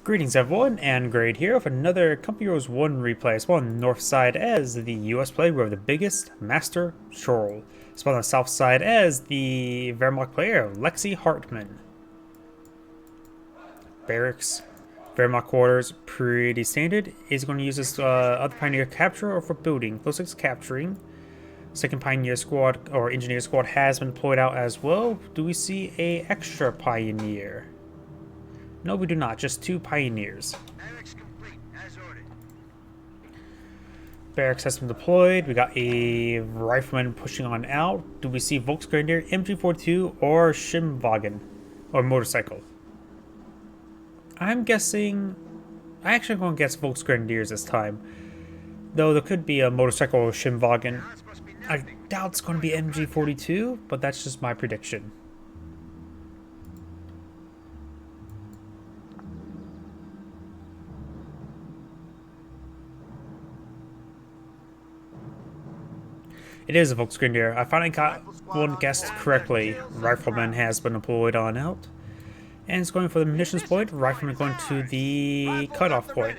Greetings everyone, and Grade here with another Company Heroes 1 replay. Spawn on the north side as the US player, we have the biggest Master Chorl. Spawn on the south side as the Wehrmacht player, Lexy Hartman. Barracks, Wehrmacht quarters, pretty standard. Is going to use this other Pioneer capture or for building. Looks like it's capturing. Second Pioneer squad or Engineer squad has been deployed out as well. Do we see a extra Pioneer? No, we do not. Just two Pioneers. Barracks complete, as ordered. Barracks has been deployed. We got a Rifleman pushing on out. Do we see Volksgrenadier, MG42, or Schimwagen? Or motorcycle? I'm guessing... I actually going to guess Volksgrenadiers this time. Though there could be a motorcycle or Schimwagen. I doubt it's going to be MG42, but that's just my prediction. It is a Volksgrenadier. I finally got one guessed correctly. Rifleman has been deployed on out. And it's going for the munitions point. Rifleman going to the cutoff point.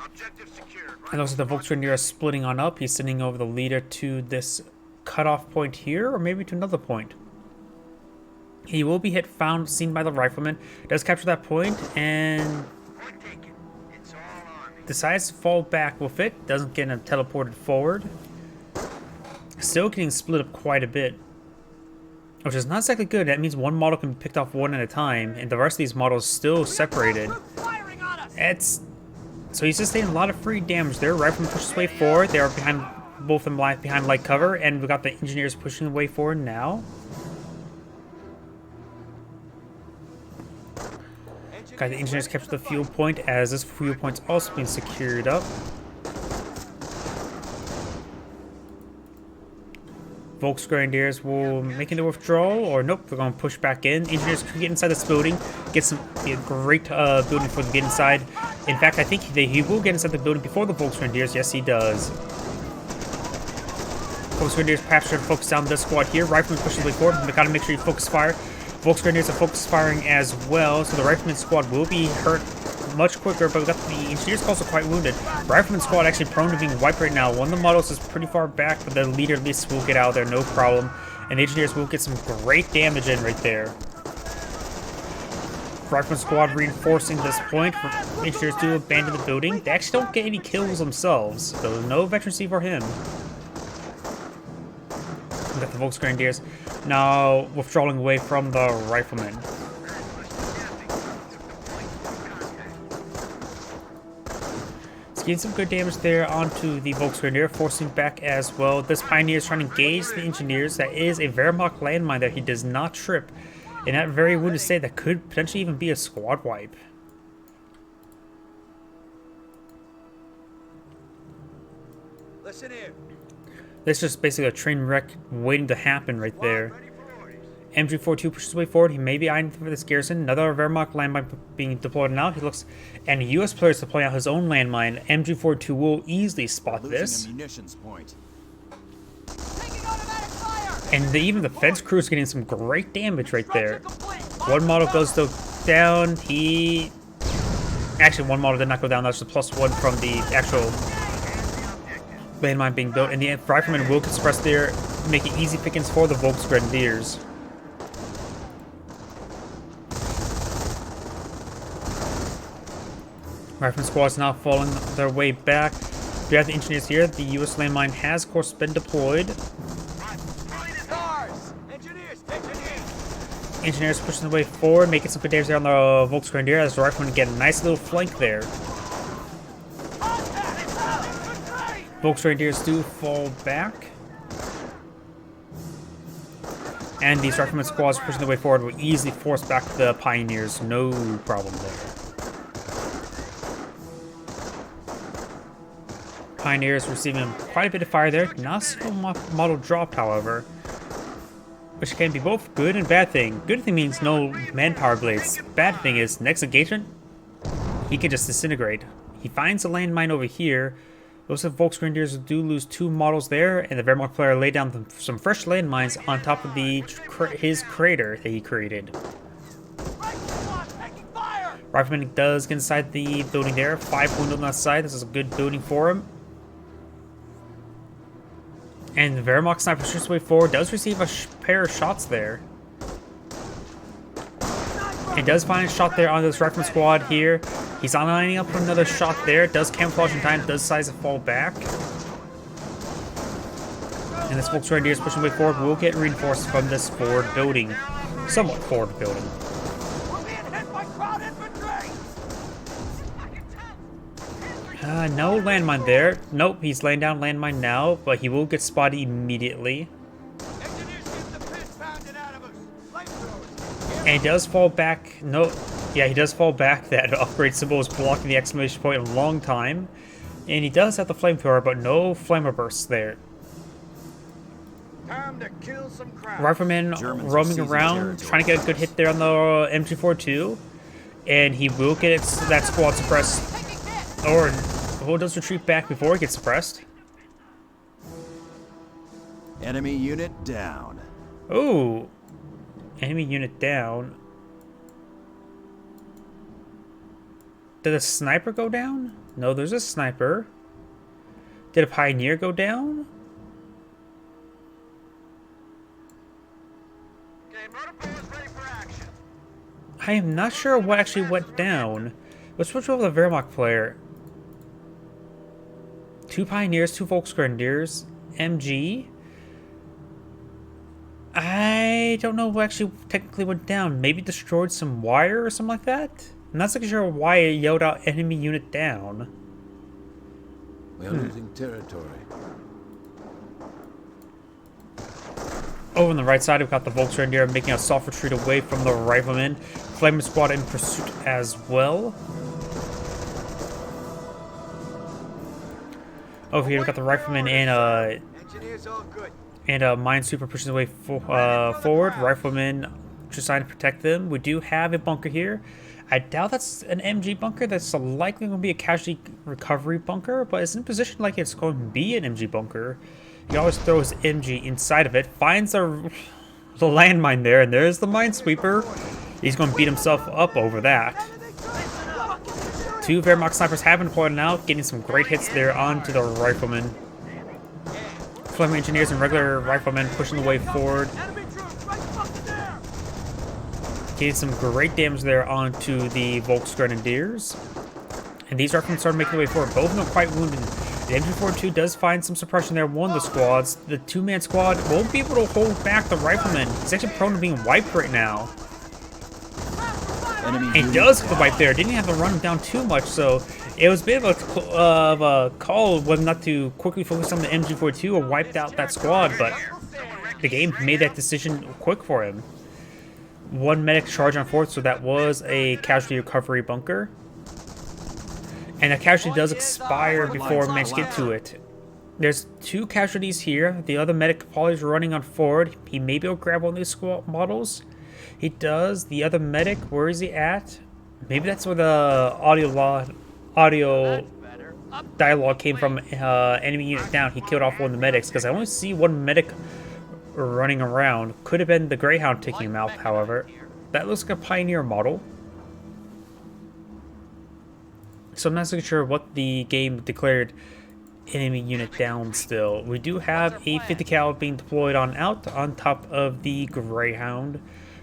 Objective secured. And also the Volksgrenadier is splitting on up. He's sending over the leader to this cutoff point here, or maybe to another point. He will be seen by the Rifleman. Does capture that point and decides to fall back with it. Doesn't get him teleported forward. Still getting split up quite a bit, which is not exactly good. That means one model can be picked off one at a time, and the rest of these models still separated. So he's just taking a lot of free damage there. Rifleman pushes way forward. They are behind, both of them behind light cover, and we got the Engineers pushing the way forward now. Got the Engineers capture the fuel point, as this fuel point's also being secured up. Volksgrenadiers will make the withdrawal, or nope, they're going to push back in. Engineers can get inside this building, get a great building for them to get inside. In fact, I think he will get inside the building before the Volksgrenadiers. Yes, he does. Volksgrenadiers perhaps should focus down this squad here. Rifleman pushes the way forward. We gotta make sure you focus fire. Volksgrenadiers are focus firing as well, so the Rifleman squad will be hurt much quicker, but we got the Engineers also quite wounded. Rifleman squad actually prone to being wiped right now. One of the models is pretty far back, but the leader at least will get out of there, no problem. And the Engineers will get some great damage in right there. Rifleman squad reinforcing this point. Engineers do abandon the building. They actually don't get any kills themselves, so no veterancy for him. We got the Volksgrenadiers now withdrawing away from the Riflemen. It's getting some good damage there onto the Volksgrenadier, forcing back as well. This Pioneer is trying to engage the Engineers. That is a Wehrmacht landmine that he does not trip. And that very wounded state, that could potentially even be a squad wipe. Listen here. This is just basically a train wreck waiting to happen right there. MG42 pushes way forward. He may be eyeing for this garrison. Another Wehrmacht landmine being deployed now. He looks, and US players deploying out his own landmine. MG42 will easily spot this. A munitions point. And even the fence crew is getting some great damage right there. One model goes down. Actually, one model did not go down. That's the +1 from the actual landmine being built. And the Rifleman will get suppressed there, making easy pickings for the Volksgrenadiers. Rifleman squad is now falling their way back. We have the Engineers here. The US landmine has, of course, been deployed. Engineers pushing the way forward, making some good damage there on the Volksgrenadier as the Riflemen get a nice little flank there. Volksgrenadiers do fall back. And these Rifleman squads pushing the way forward will easily force back the Pioneers. No problem there. Pioneers receiving quite a bit of fire there. Not a single model dropped, however. Which can be both good and bad thing. Good thing means no manpower blades. Bad thing is, next engagement, he can just disintegrate. He finds a landmine over here, Looks like Volksgrenadiers do lose 2 models there, and the Wehrmacht player laid down some fresh landmines on top of his crater that he created. Rifleman does get inside the building there. 5 wounded on that side. This is a good building for him. And the Wehrmacht sniper shoots his way forward. Does receive a pair of shots there. He does find a shot there on this Rifleman squad here. He's on lining up for another shot there. Does camouflage in time. Does decide to fall back. And this Volksgrenadier is pushing way forward. Will get reinforced from this forward building. Somewhat forward building. No landmine there. Nope, he's laying down landmine now, but he will get spotted immediately. And he does fall back. No, yeah, he does fall back. That upgrade symbol is blocking the exclamation point a long time. And he does have the flamethrower, but no flamer bursts there. Time to kill some crowds. Rifleman roaming around, trying to get a good hit there on the MG42. And he will get that squad suppressed. Or does retreat back before he gets suppressed. Enemy unit down. Ooh. Enemy unit down. Did a sniper go down? No, there's a sniper. Did a pioneer go down? Okay, motor is ready for action. I am not sure what actually went down. Let's switch over to the Wehrmacht player. 2 pioneers, 2 Volksgrenadiers, MG. I don't know what actually technically went down. Maybe destroyed some wire or something like that? I'm not so sure why it yelled out enemy unit down. We're losing territory. Over on the right side, we've got the Volksgrenadier making a soft retreat away from the Rifleman. Flamer squad in pursuit as well. Over here, we've got the Rifleman and Engineers all good. a Minesweeper pushing away forward. Rifleman just trying to protect them. We do have a bunker here. I doubt that's an MG bunker. That's likely going to be a casualty recovery bunker, but it's in position like it's going to be an MG bunker. He always throws MG inside of it, finds the landmine there, and there's the Minesweeper. He's going to beat himself up over that. 2 Wehrmacht snipers have been deployed now, getting some great hits there onto the Rifleman. Flame engineers and regular Riflemen pushing the way forward. Getting some great damage there onto the Volksgrenadiers. And these Riflemen start making their way forward. Both of them are quite wounded. The MG42 does find some suppression there. One of the squads, the 2-man squad, won't be able to hold back the Rifleman. He's actually prone to being wiped right now. He does get the wipe there. Didn't have to run him down too much, so it was a bit of a call whether not to quickly focus on the MG42 or wiped out that squad, but the game made that decision quick for him. 1 medic charge on 4th, so that was a casualty recovery bunker. And the casualty does expire before we manage to get to it. There's 2 casualties here. The other medic probably is running on forward. He may be able to grab one of these squad models. He does. The other medic, where is he at? Maybe that's where the audio dialogue came from. Enemy unit down. He killed off one of the medics because I only see 1 medic running around. Could have been the Greyhound taking him out, however. That looks like a Pioneer model. So I'm not so sure what the game declared enemy unit down still. We do have a 50 cal being deployed on top of the Greyhound.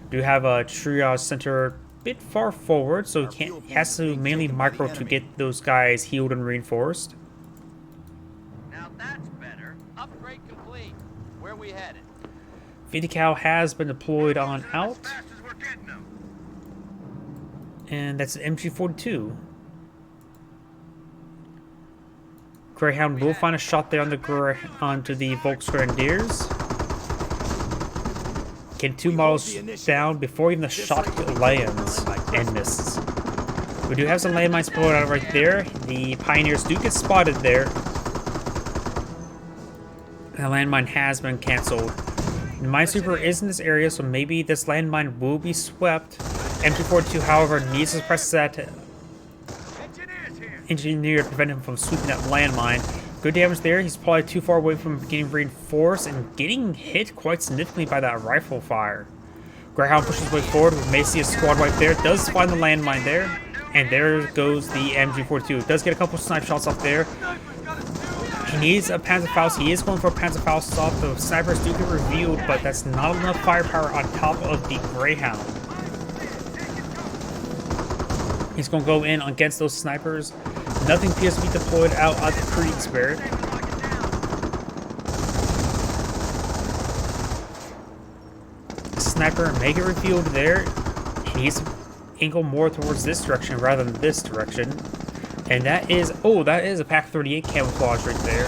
Do have a triage center a bit far forward, so he has to mainly micro to get those guys healed and reinforced. Now that's better. Upgrade complete. Where we headed? 50 cal has been deployed on out. Fast as we're getting them. And that's an MG42. Greyhound will find a shot there on onto the Volksgrenadiers. Get 2 models down before even the shot lands and misses. We do have some landmines blown out right there. The Pioneers do get spotted there. The landmine has been cancelled. The Minesweeper is in this area, so maybe this landmine will be swept. MG42, however, needs to suppress that engineer to prevent him from sweeping that landmine. Good damage there. He's probably too far away from getting reinforced and getting hit quite significantly by that rifle fire. Greyhound pushes his way forward. We may see a squad right there. Does find the landmine there. And there goes the MG42. Does get a couple snipe shots off there. He needs a Panzerfaust. He is going for a Panzerfaust off. The snipers do get revealed, but that's not enough firepower on top of the Greyhound. He's going to go in against those snipers. Nothing appears to be deployed out of the Kriegsberg. Sniper may get revealed there. He needs to angle more towards this direction rather than this direction. And that is, oh, that is a Pack 38 camouflage right there.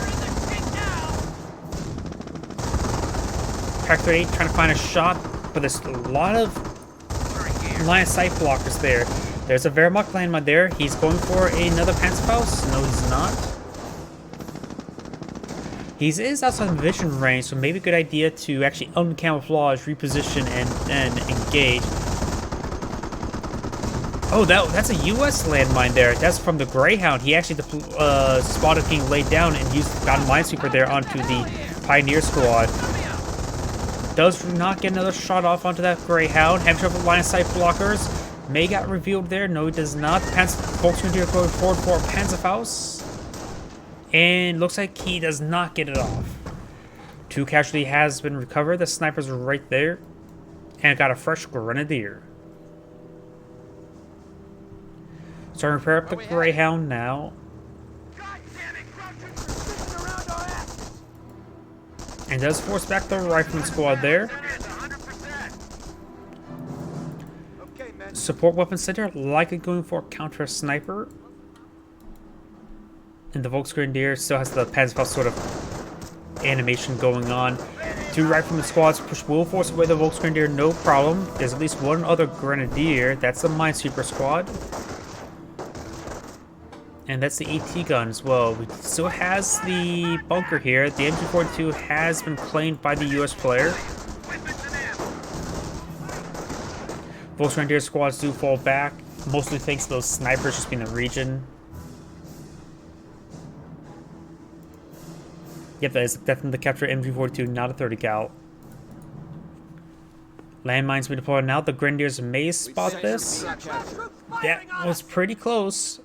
Pack 38 trying to find a shot, but there's a lot of line of sight blockers there. There's a Wehrmacht landmine there. He's going for another Panzerfaust. No, he's not. He is outside the vision range, so maybe a good idea to actually uncamouflage, reposition, and engage. Oh, that's a U.S. landmine there. That's from the Greyhound. He actually spotted being laid down and got a minesweeper there onto the Pioneer squad. Does not get another shot off onto that Greyhound. Having trouble with line of sight blockers. May got revealed there. No, he does not. Volksgrenadier going forward for Panzerfaust. And looks like he does not get it off. 2 casualty has been recovered. The snipers are right there. And got a fresh Grenadier. Starting to repair up the Greyhound now. And does force back the Rifleman squad there. Support weapon center, likely going for counter sniper. And the Volksgrenadier still has the Panzerfaust sort of animation going on. 2 Rifleman squads push will force away the Volksgrenadier, no problem. There's at least one other Grenadier. That's the Minesweeper squad. And that's the AT gun as well. We still has the bunker here. The MG42 has been claimed by the US player. Volksgrenadier squads do fall back, mostly thanks to those snipers just being in the region. Yep, that is definitely the capture MG42, not a 30 cal. Landmines be deployed now. The Grenadiers may spot this. That was pretty close.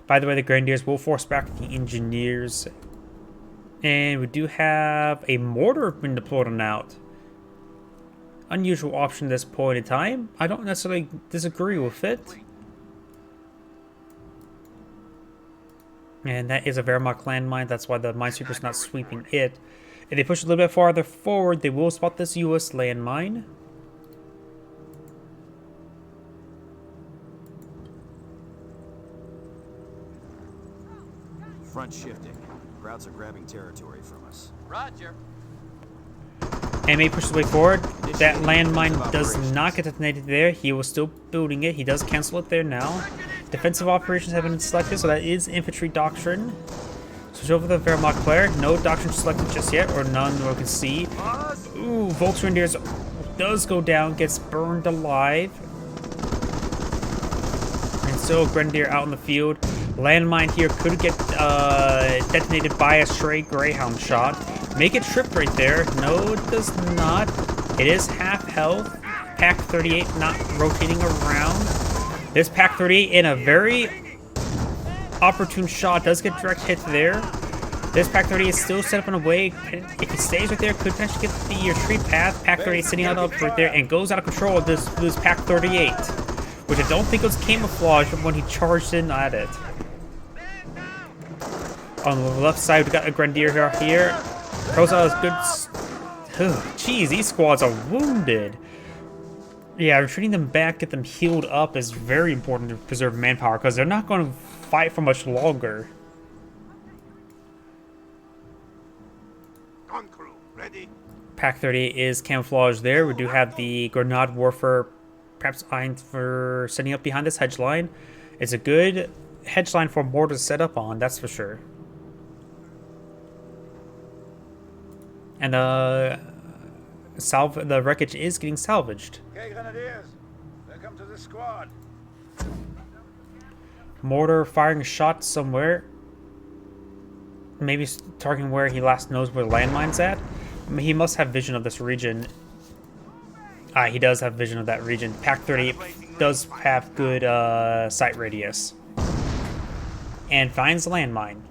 By the way, the Grenadiers will force back the Engineers. And we do have a mortar being deployed on out. Unusual option at this point in time. I don't necessarily disagree with it. And that is a Wehrmacht landmine. That's why the Minesweeper's not sweeping it. If they push a little bit farther forward, they will spot this US landmine. Front shifting. Krauts are grabbing territory from us. Roger. MA pushes his way forward. That landmine does not get detonated there. He was still building it. He does cancel it there now. Defensive operations have been selected, so that is infantry doctrine. Switch over to the Wehrmacht player. No doctrine selected just yet, or none we can see. Ooh, Volksgrenadiers does go down, gets burned alive. And so Grenadier out in the field. Landmine here could get detonated by a stray Greyhound shot. Make it trip right there. No, it does not. It is half health. Pack 38 not rotating around. This Pack 38 in a very opportune shot does get direct hit there. This Pack 38 is still set up in a way. If it stays right there, could potentially get the retreat path. Pack 38 sitting out up right there and goes out of control of this Pack 38. Which I don't think was camouflage when he charged in at it. On the left side, we got a Grenadier here. Rosa is good. Jeez, these squads are wounded. Yeah, retreating them back, get them healed up is very important to preserve manpower because they're not going to fight for much longer. Gun crew, ready? Pack 38 is camouflage there. We do have the Grenade Warfare perhaps eyeing for setting up behind this hedge line. It's a good hedge line for mortar to set up on, that's for sure. And the wreckage is getting salvaged. Okay, Grenadiers, welcome to the squad. Mortar firing a shot somewhere. Maybe targeting where he last knows where the landmine's at. I mean, he must have vision of this region. He does have vision of that region. Pack 38 does have good sight radius. And finds the landmine.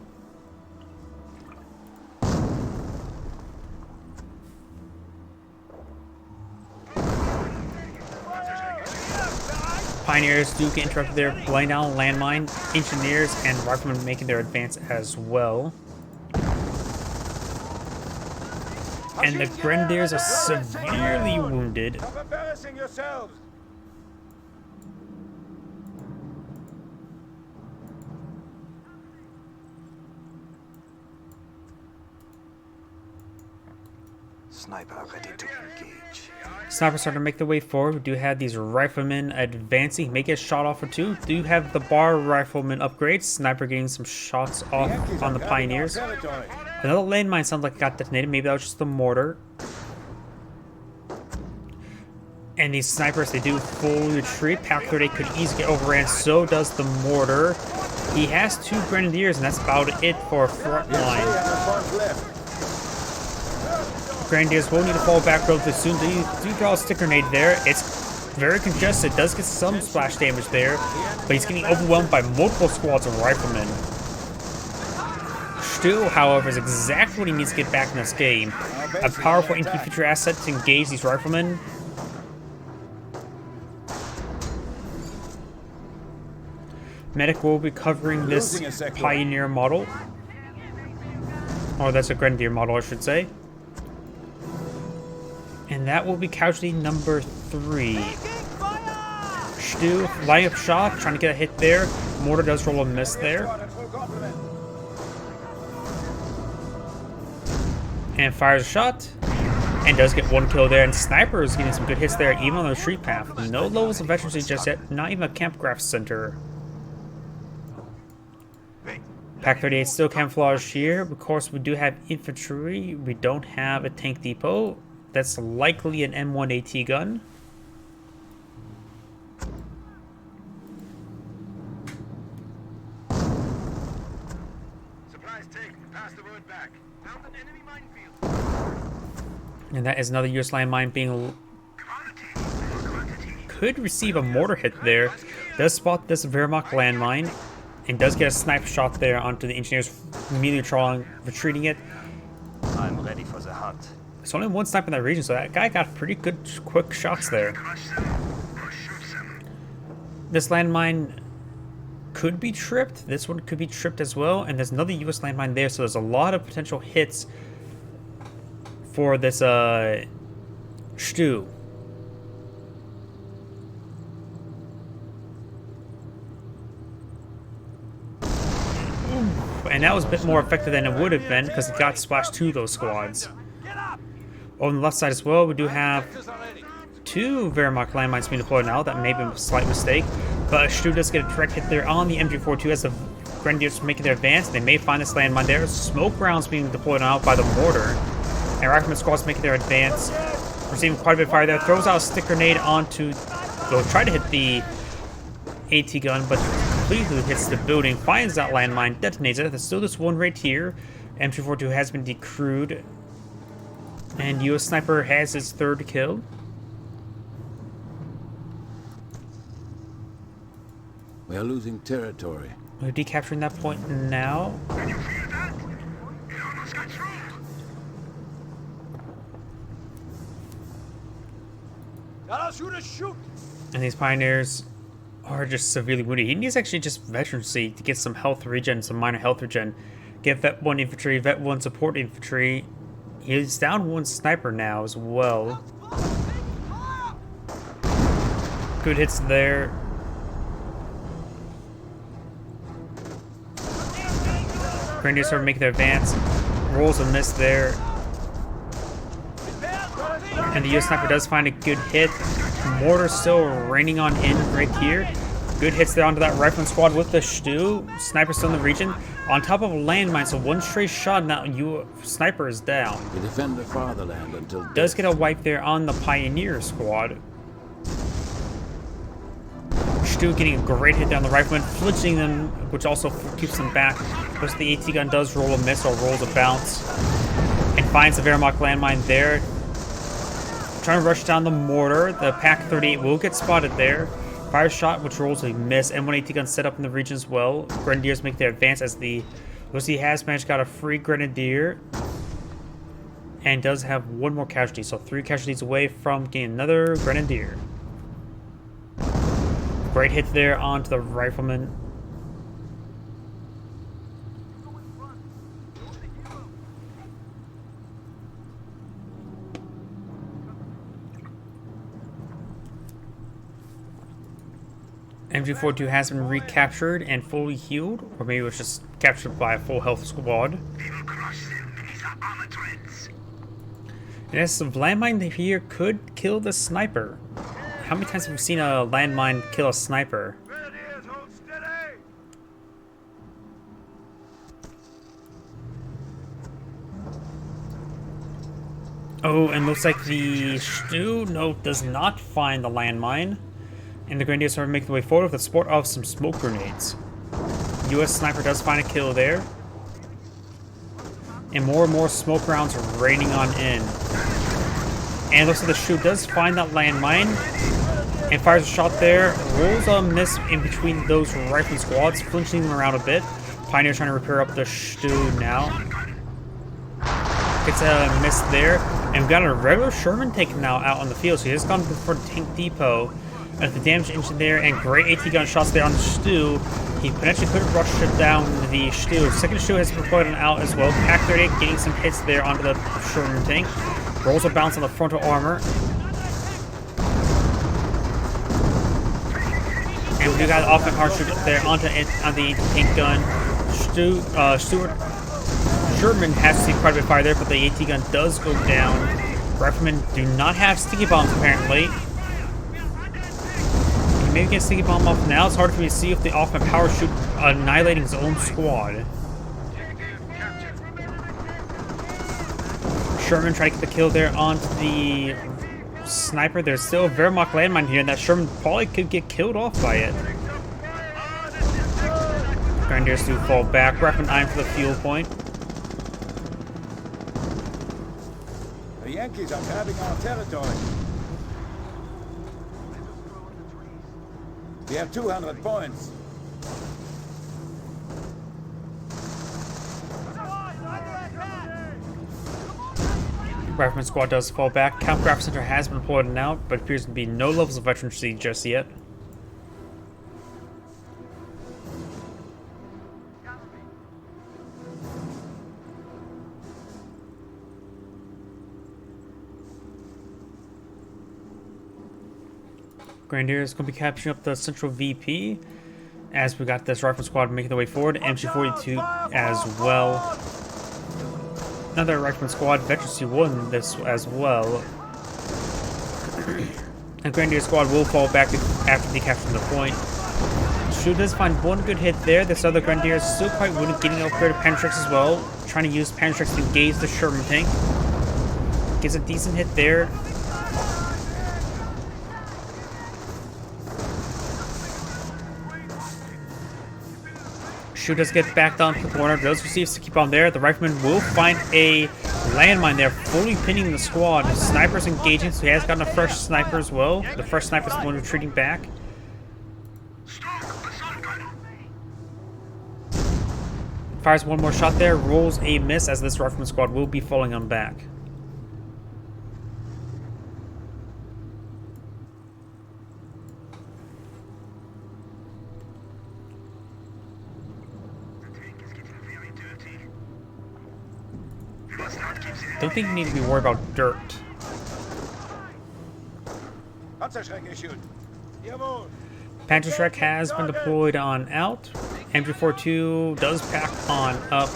Pioneers do get interrupted there, laying down landmine. Engineers and riflemen making their advance as well. And the Grenadiers are severely wounded. Stop embarrassing yourselves. Sniper ready to engage. Snipers starting to make their way forward. We do have these riflemen advancing. May get shot off or two. Do have the bar rifleman upgrades. Sniper getting some shots off on the Pioneers. Another landmine sounds like it got detonated. Maybe that was just the mortar. And these snipers, they do full retreat. Pack 38 could easily get overran. So does the mortar. He has 2 Grenadiers, and that's about it for a front line. Grenadiers will need to fall back relatively soon. Do draw a stick grenade there. It's very congested. Does get some splash damage there, but he's getting overwhelmed by multiple squads of riflemen. Stu, however, is exactly what he needs to get back in this game. A powerful infantry asset to engage these riflemen. Medic will be covering this Pioneer model. Or that's a Grenadier model, I should say. And that will be casualty number 3. Stu, light up shot, trying to get a hit there. Mortar does roll a miss there. And fires a shot. And does get 1 kill there. And Sniper is getting some good hits there, even on the street path. No levels of veterancy just yet. Not even a campcraft center. Pack 38 still camouflaged here. Of course, we do have infantry. We don't have a tank depot. That's likely an M1 AT gun. Supplies taken. Pass the word back. Found an enemy minefield. And that is another US landmine being... Could receive a mortar hit there. Does spot this Wehrmacht landmine. And does get a sniper shot there onto the engineers, immediately trying, retreating it. I'm ready for the hunt. There's only 1 sniper in that region, so that guy got pretty good, quick shots there. This landmine could be tripped. This one could be tripped as well. And there's another US landmine there, so there's a lot of potential hits for this Stu. And that was a bit more effective than it would have been because it got splashed to those squads. On the left side as well, we do have 2 Wehrmacht landmines being deployed now. That may be a slight mistake, but Stu does get a direct hit there on the MG42 as the Grenadiers making their advance. They may find this landmine there. Smoke rounds being deployed now by the mortar. And Rifleman squad's making their advance. Receiving quite a bit of fire there. Throws out a stick grenade onto... They'll try to hit the AT gun, but completely hits the building. Finds that landmine, detonates it. There's still this one right here. MG42 has been decrewed. And US Sniper has his 3rd kill. We are losing territory. We're decapturing that point now. Can you feel that? It almost got through. Tell us who to shoot. And these Pioneers are just severely wounded. He needs actually just veterancy to get some health regen, some minor health regen. Get Vet 1 infantry, Vet 1 support infantry. He's down 1 sniper now as well. Good hits there. Grenadiers start making their advance. Rolls a miss there. And the US sniper does find a good hit. Mortar still raining on in right here. Good hits there onto that rifleman squad with the Stu. Sniper still in the region. On top of a landmine, so 1 straight shot, now sniper is down. We defend the fatherland until Does death. get a wipe there on the Pioneer squad. Stu getting a great hit down the rifleman, flinching them, which also keeps them back. Plus the AT gun does roll a miss or rolls a bounce. And finds the Wehrmacht landmine there. Trying to rush down the mortar. The Pack 38 will get spotted there. Fire shot, which rolls a miss, and one AT gun set up in the region as well. Grenadiers make their advance as the Lexy has managed got a free grenadier. And does have one more casualty, so 3 casualties away from getting another grenadier. Great hit there onto the rifleman. MG42 has been recaptured and fully healed, or maybe it was just captured by a full health squad. And as the landmine here could kill the sniper. How many times have we seen a landmine kill a sniper? Grenadiers, hold steady! Oh, and looks like the Stu does not find the landmine. And the Grenadiers are making their way forward with the support of some smoke grenades. US sniper does find a kill there. And more smoke rounds are raining on in. And it looks like the Stu does find that landmine. And fires a shot there. Rolls a miss in between those rifle squads, flinching them around a bit. Pioneer trying to repair up the Stu now. Gets a miss there. And we've got a regular Sherman tank now out on the field. So he has gone for the tank depot. At the damage engine there, and great AT gun shots there on the Stu. He potentially could have rushed it down the Stu. Second Stu has deployed on out as well. Pack 38 getting some hits there onto the Sherman tank. Rolls a bounce on the frontal armor. And we got an offensive hard shoot there onto the tank gun. Stuart Sherman has to see quite a bit of fire there, but the AT gun does go down. Riflemen do not have sticky bombs apparently. Maybe get a sticky bomb off now. It's hard for me to see if the offensive power shoot annihilating his own squad. Sherman tried to get the kill there onto the sniper. There's still a Wehrmacht landmine here, and that Sherman probably could get killed off by it. Grenadiers do fall back. Weapon 9 for the fuel point. The Yankees are grabbing our territory. We have 200 points. Rifleman squad does fall back. Camp Graph Center has been deployed now, but appears to be no levels of veterancy just yet. Grenadiers going to be capturing up the central VP as we got this rifle squad making their way forward. MG42 as well. Another rifleman squad, veterancy 1 this as well. And Grenadier squad will fall back after decapturing the point. Stu does find one good hit there. This other Grenadier is still quite wounded, getting upgraded Pantrix as well. Trying to use Pantrix to engage the Sherman tank. Gets a decent hit there. Stu does get backed onto the corner, does receive sticky bomb there. The rifleman will find a landmine there, fully pinning the squad. The sniper's engaging, so he has gotten a fresh sniper as well. The first sniper's the one retreating back. Fires one more shot there, rolls a miss as this rifleman squad will be falling on back. Don't think you need to be worried about dirt. Panzerschreck has been deployed on out. MG42 does pack on up.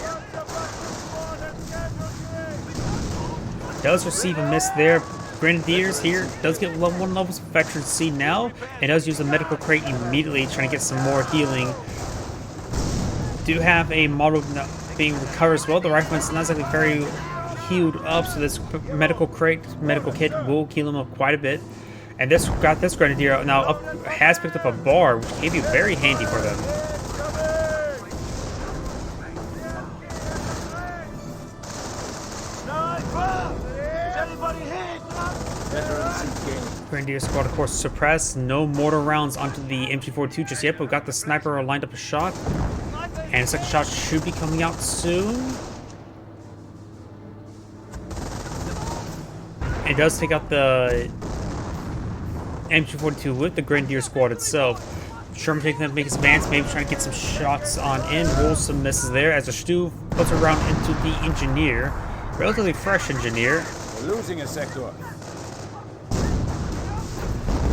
Does receive a miss there. Grenadiers here does get level 1 levels of veterancy now. It does use a medical crate immediately, trying to get some more healing. Do have a model being recovered as well. The rifleman's not exactly very healed up, so this medical kit will heal him up quite a bit. And this got this grenadier now has picked up a bar, which can be very handy for them. Grenadier squad, of course, suppressed. No mortar rounds onto the MG42 just yet, but we got the sniper lined up a shot. And the second shot should be coming out soon. It does take out the MG42 with the Grenadier squad itself. Sherman taking them to make his advance, maybe trying to get some shots on in, rolls some misses there as the Stu puts a round into the engineer. Relatively fresh engineer. We're losing a sector.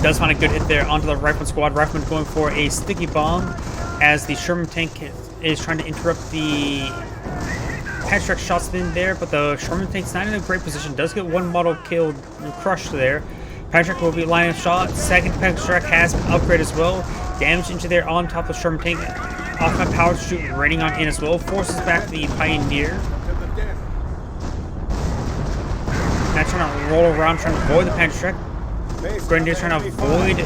Does find a good hit there onto the Rifleman squad. Rifleman going for a sticky bomb as the Sherman tank is trying to interrupt the Panzertrack shots in there, but the Sherman tank's not in a great position. Does get one model killed, crushed there. Panzertrack will be lining up shot. Second Panzertrack has been upgraded as well. Damage into there on top of the Sherman tank. Off my power shoot raining on in as well. Forces back the Pioneer. Now trying to roll around, trying to avoid the Panzertrack. Grenadier's trying to avoid.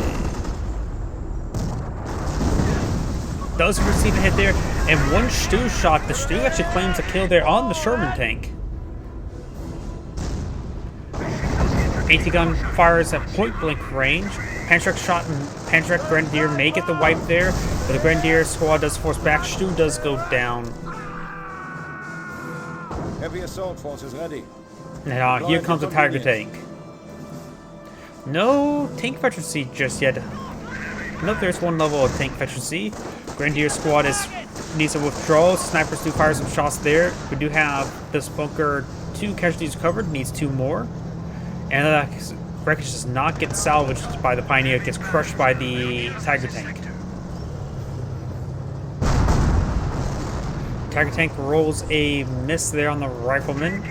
Does receive a hit there. And one Stu shot. The Stu actually claims a kill there on the Sherman tank. AT gun fires at point blank range. Panzertrack shot and Panzertrack Grenadier may get the wipe there, but the Grenadier squad does force back. Stu does go down. Heavy assault forces ready. Now here comes the Tiger tank. No tank veterancy just yet. Nope, there's one level of tank veterancy. Grenadier squad needs to withdraw. Snipers do fire some shots there. We do have this bunker 2 casualties covered, needs 2 more. And wreckage does not get salvaged by the Pioneer, it gets crushed by the Tiger tank. Tiger tank rolls a miss there on the Rifleman.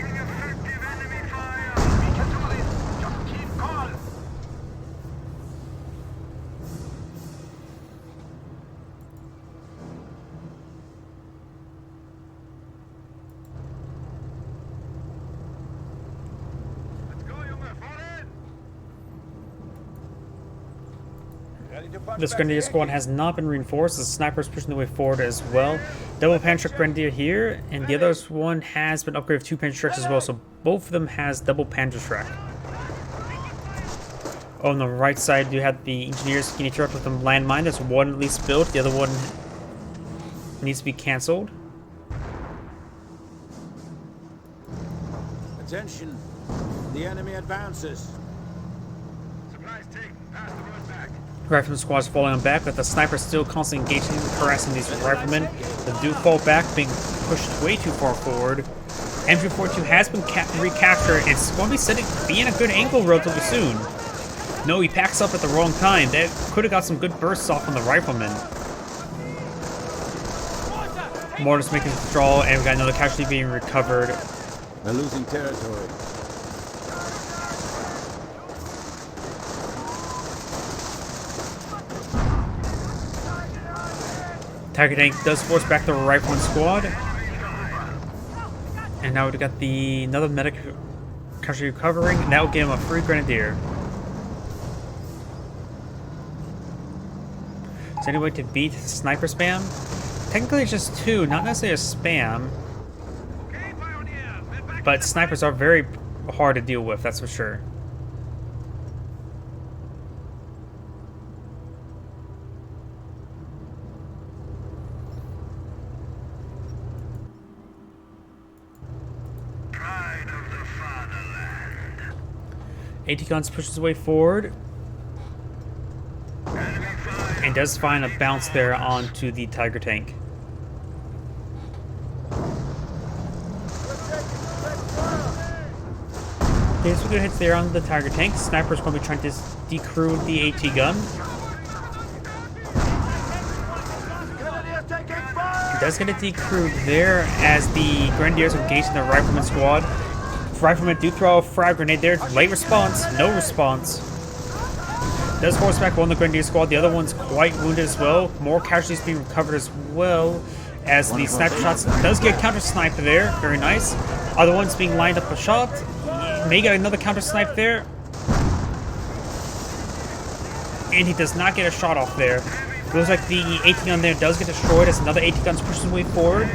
This Grenadier squad has not been reinforced. The sniper's pushing the way forward as well. Double Panzertrack Grenadier here, and the other one has been upgraded with 2 Panzertracks as well, so both of them has double Panzertrack. On the right side, you have the engineers getting interrupted with a landmine. There's one at least built, the other one needs to be cancelled. Attention, the enemy advances. Supplies taken. Pass the road back. Rifleman squad's falling on back, but the sniper's still constantly engaging and harassing these riflemen. They do fall back, being pushed way too far forward. MG42 has been recaptured. It's going to be in a good angle relatively soon. No, he packs up at the wrong time. That could have got some good bursts off on the riflemen. Mortar's making a withdrawal, and we got another casualty being recovered. We're losing territory. Tiger tank does force back the Rifleman squad. And now we've got another medic casualty recovering, and that will give him a free Grenadier. Is there any way to beat sniper spam? Technically it's just 2, not necessarily a spam. But snipers are very hard to deal with, that's for sure. AT Guns pushes his way forward and does find a bounce there onto the Tiger tank. There's some good hits there on the Tiger tank. Sniper's going to be trying to decrew the AT gun. He does get a decrew there as the Grenadiers engage in the Rifleman squad. Riflemen do throw a frag grenade there. Late response, no response. Does force back one of the Grenadier squad. The other one's quite wounded as well. More casualties being recovered as well as the sniper shots. Does get counter snipe there. Very nice. Other one's being lined up a shot. May get another counter snipe there. And he does not get a shot off there. Looks like the AT gun there does get destroyed as another AT gun's pushing his way forward.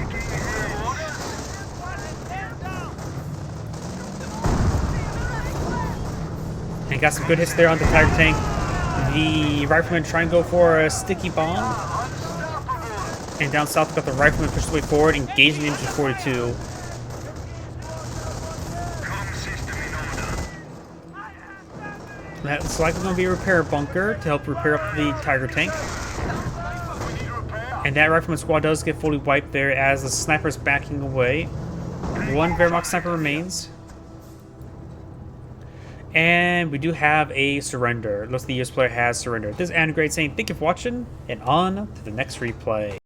And got some good hits there on the Tiger tank. The rifleman trying to go for a sticky bomb. And down south, we got the rifleman push his way forward, engaging into 42. That's likely going to be a repair bunker to help repair up the Tiger tank. And that rifleman squad does get fully wiped there as the sniper's backing away. One Wehrmacht sniper remains. And we do have a surrender. Looks like the US player has surrendered. This is Anagrade saying thank you for watching, and on to the next replay.